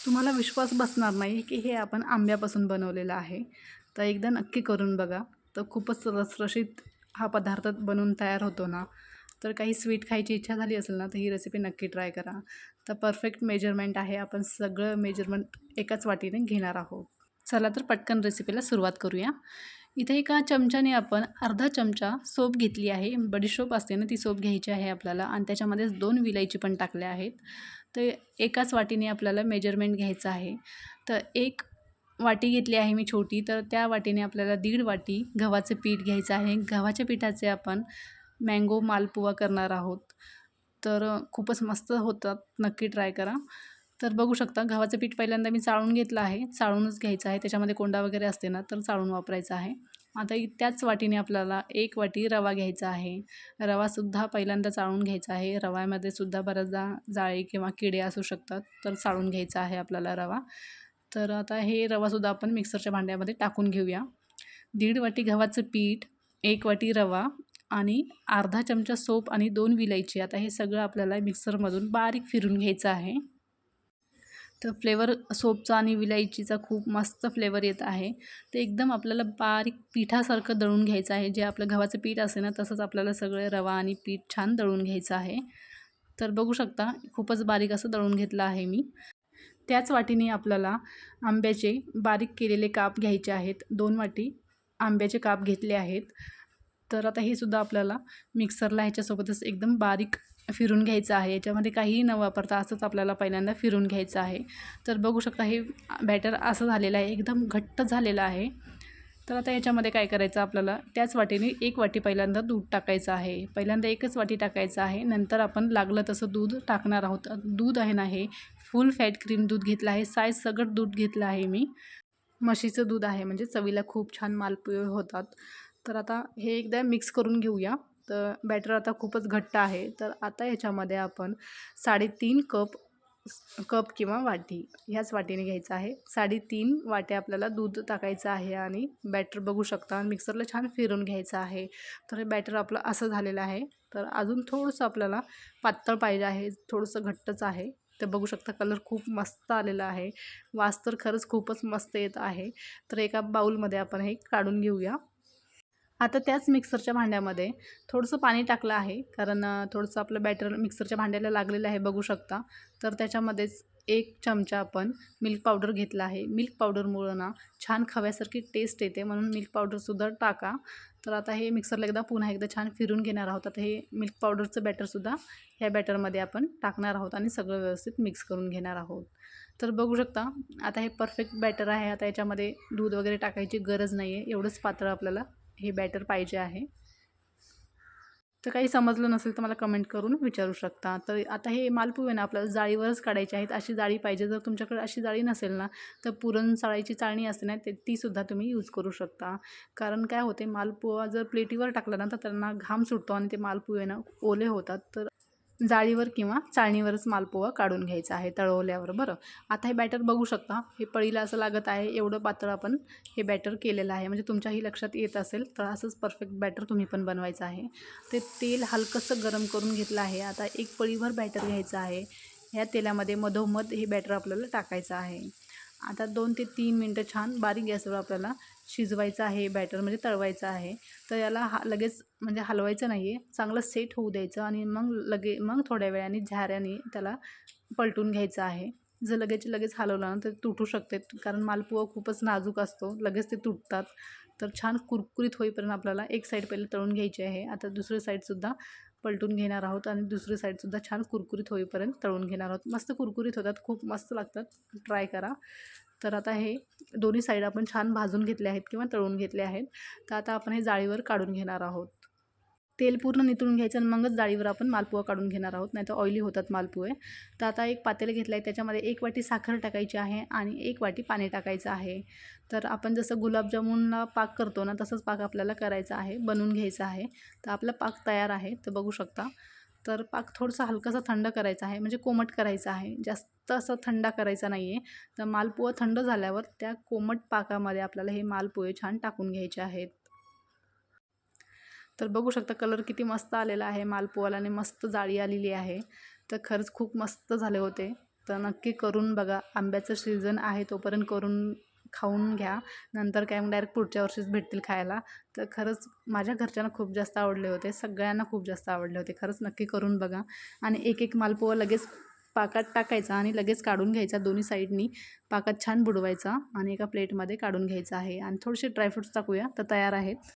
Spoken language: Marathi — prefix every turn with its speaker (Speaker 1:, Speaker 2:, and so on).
Speaker 1: तुम्हाला विश्वास बसणार नाही की हे आपण आंब्यापासून बनवलेलं आहे. तर एकदा नक्की करून बघा. तर खूपच रसरशीत हा पदार्थ बनवून तयार होतो ना. तर काही स्वीट खायची इच्छा झाली असेल ना, तर ही रेसिपी नक्की ट्राय करा. तर परफेक्ट मेजरमेंट आहे. आपण सगळं मेजरमेंट एकाच वाटीने घेणार आहोत. चला तर पटकन रेसिपीला सुरुवात करूया. इथे एका चमच्याने आपण अर्धा चमचा सोप घेतली आहे. बडीशोप असते ना, ती सोप घ्यायची आहे आपल्याला आणि त्याच्यामध्येच 2 विलायची पण टाकल्या आहेत. तर एकाच वाटीने आपल्याला मेजरमेंट घ्यायचं आहे. तर एक वाटी घेतली आहे मी छोटी, तर त्या वाटीने आपल्याला 1.5 वाटी गव्हाचं पीठ घ्यायचं आहे. गव्हाच्या पिठाचे आपण मँगो मालपुवा करणार आहोत. तर खूपच मस्त होतात. नक्की ट्राय करा. तर बघू शकता गव्हाचं पीठ पहिल्यांदा मी चाळून घेतलं आहे. चाळूनच घ्यायचं आहे. त्याच्यामध्ये कोंडा वगैरे असते ना, तर चाळून वापरायचं आहे. आता त्याच वाटीने आपल्याला 1 वाटी रवा घ्यायचा आहे. रवासुद्धा पहिल्यांदा चाळून घ्यायचा आहे. रव्यामध्ये सुद्धा बऱ्याचदा जाळी किंवा किडे असू शकतात, तर चाळून घ्यायचा आहे आपल्याला रवा. तर आता हे रवासुद्धा आपण मिक्सरच्या भांड्यामध्ये टाकून घेऊया. 1.5 वाटी गव्हाचं पीठ, 1 वाटी रवा आणि अर्धा चमचा सोप आणि 2 विलायची. आता हे सगळं आपल्याला मिक्सरमधून बारीक फिरून घ्यायचं आहे. तर फ्लेवर सोपचा आणि विलायचीचा खूप मस्त फ्लेवर येत आहे. तर एकदम आपल्याला बारीक पिठासारखं दळून घ्यायचं आहे. जे आपलं गव्हाचं पीठ असते ना, तसंच आपल्याला सगळे रवा आणि पीठ छान दळून घ्यायचं आहे. तर बघू शकता खूपच बारीक असं दळून घेतलं आहे मी. त्याच वाटीने आपल्याला आंब्याचे बारीक केलेले काप घ्यायचे आहेत. 2 वाटी आंब्याचे काप घेतले आहेत. तर आता हे सुद्धा आपल्याला मिक्सरला ह्याच्यासोबतच एकदम बारीक फिरून घ्यायचं आहे. याच्यामध्ये काहीही न वापरता असंच आपल्याला पहिल्यांदा फिरून घ्यायचं आहे. तर बघू शकता हे बॅटर असं झालेलं आहे, एकदम घट्ट झालेलं आहे. तर आता याच्यामध्ये काय करायचं आपल्याला, त्याच वाटीने 1 वाटी पहिल्यांदा दूध टाकायचं आहे. पहिल्यांदा 1च वाटी टाकायचं आहे. नंतर आपण लागलं तसं दूध टाकणार आहोत. दूध आहे ना, हे फुल फॅट क्रीम दूध घेतलं आहे. साईज सगळं दूध घेतलं आहे मी. म्हशीचं दूध आहे, म्हणजे चवीला खूप छान मालपुवे होतात. तर आता हे एकदा मिक्स करून घेऊया. तर बॅटर आता खूपच घट्ट आहे. तर आता ह्याच्यामध्ये आपण 3.5 कप किंवा वाटी ह्याच वाटीने घ्यायचं आहे. 3.5 वाट्या आपल्याला दूध टाकायचं आहे आणि बॅटर बघू शकता मिक्सरला छान फिरून घ्यायचं आहे. तर हे बॅटर आपलं असं झालेलं आहे. तर अजून थोडंसं आपल्याला पातळ पाहिजे आहे, थोडंसं घट्टच आहे. तर बघू शकता कलर खूप मस्त आलेला आहे. वास तर खरंच खूपच मस्त येत आहे. तर एका बाउलमध्ये आपण हे काढून घेऊया. आता त्याच मिक्सरच्या भांड्यामध्ये थोडंसं पाणी टाकलं आहे, कारण थोडंसं आपलं बॅटर मिक्सरच्या भांड्याला लागलेलं आहे बघू शकता. तर त्याच्यामध्येच 1 चमचा आपण मिल्क पावडर घेतला आहे. मिल्क पावडरमुळं ना छान खव्यासारखी टेस्ट येते, म्हणून मिल्क पावडरसुद्धा टाका. तर आता हे मिक्सरला पुन्हा एकदा छान फिरून घेणार आहोत. आता हे मिल्क पावडरचं बॅटरसुद्धा ह्या बॅटरमध्ये आपण टाकणार आहोत आणि सगळं व्यवस्थित मिक्स करून घेणार आहोत. तर बघू शकता आता हे परफेक्ट बॅटर आहे. आता याच्यामध्ये दूध वगैरे टाकायची गरज नाही आहे. एवढंच पातळ आपल्याला हे बॅटर पाहिजे आहे. तर काही समजलं नसेल तर मला कमेंट करून विचारू शकता. तर आता हे मालपुवे ना आपल्याला जाळीवरच काढायचे आहेत. अशी जाळी पाहिजे. जर तुमच्याकडे अशी जाळी नसेल ना, तर पुरण चाळायची चाळणी असते ना, तीसुद्धा तुम्ही यूज करू शकता. कारण काय होते, मालपुवा जर प्लेटीवर टाकला ना, तर त्यांना घाम सुटतो आणि ते मालपुवे ना ओले होतात. तर जाळीवर किंवा चाळणीवरच मालपुवा काढून घ्यायचा आहे तळवल्यावर. बरं, आता हे बॅटर बघू शकता, हे पळीला असं लागत आहे. एवढं पातळ आपण हे बॅटर केलेलं आहे. म्हणजे तुमच्याही लक्षात येत असेल, तर असंच परफेक्ट बॅटर तुम्ही पण बनवायचं आहे. ते तेल हलकंसं गरम करून घेतलं आहे. आता एक पळीभर बॅटर घ्यायचं आहे. ह्या तेलामध्ये मधोमध हे बॅटर आपल्याला टाकायचं आहे. आता 2 ते 3 मिनटं छान बारीक गॅसवर आपल्याला शिजवायचं आहे बॅटर, म्हणजे तळवायचं आहे. तर याला लगेच म्हणजे हलवायचं नाही आहे, चांगलं सेट होऊ द्यायचं आणि मग थोड्या वेळाने झाऱ्याने त्याला पलटून घ्यायचं आहे. जर लगेच हलवलं ना तर तुटू शकते, कारण मालपुवा खूपच नाजूक असतो, लगेच ते तुटतात. तर छान कुरकुरीत होईपर्यंत आपल्याला एक साईड पहिले तळून घ्यायची आहे. आता दुसरी साईडसुद्धा पलटून घेणार आहोत आणि दुसरी साईडसुद्धा छान कुरकुरीत होईपर्यंत तळून घेणार आहोत. मस्त कुरकुरीत होतात, खूप मस्त लागतात, ट्राय करा. तर आता हे दोन्ही साईड आपण छान भाजून घेतले आहेत किंवा तळून घेतले आहेत. तर आता आपण हे जाळीवर काढून घेणार आहोत. तेल पूर्ण नितळून घ्यायचं आणि मगच जाळीवर आपण मालपुवा काढून घेणार आहोत, नाहीतर ऑइली होतात मालपुवे. तर आता एक पातेलं घेतलं आहे, त्याच्यामध्ये 1 वाटी साखर टाकायची आहे आणि 1 वाटी पाणी टाकायचं आहे. तर आपण जसं गुलाबजामुनला पाक करतो ना, तसंच पाक आपल्याला करायचा आहे, बनवून घ्यायचा आहे. तर आपला पाक तयार आहे, तर बघू शकता. तर पाक थोडंसं हलकासा थंड करायचा आहे, म्हणजे कोमट करायचा आहे, जास्त असं थंड करायचा नाही आहे. तर मालपुवा थंड झाल्यावर त्या कोमट पाकामध्ये आपल्याला हे मालपुवे छान टाकून घ्यायचे आहेत. तर बघू शकता कलर किती मस्त आलेला आहे मालपुवाला आणि मस्त जाळी आलेली आहे. तर खरंच खूप मस्त झाले होते. तर नक्की करून बघा. आंब्याचं सीझन आहे तोपर्यंत करून खाऊन घ्या. नंतर काय मग डायरेक्ट पुढच्या वर्षीच भेटतील खायला. तर खरंच माझ्या घरच्यांना खूप जास्त आवडले होते. सगळ्यांना खूप जास्त आवडले होते. खरंच नक्की करून बघा. आणि एक मालपुवा लगेच पाकात टाकायचा आणि लगेच काढून घ्यायचा. दोन्ही साईडनी पाकात छान बुडवायचा आणि एका प्लेटमध्ये काढून घ्यायचा आहे. आणि थोडेसे ड्रायफ्रुट्स टाकूया तर तयार आहेत.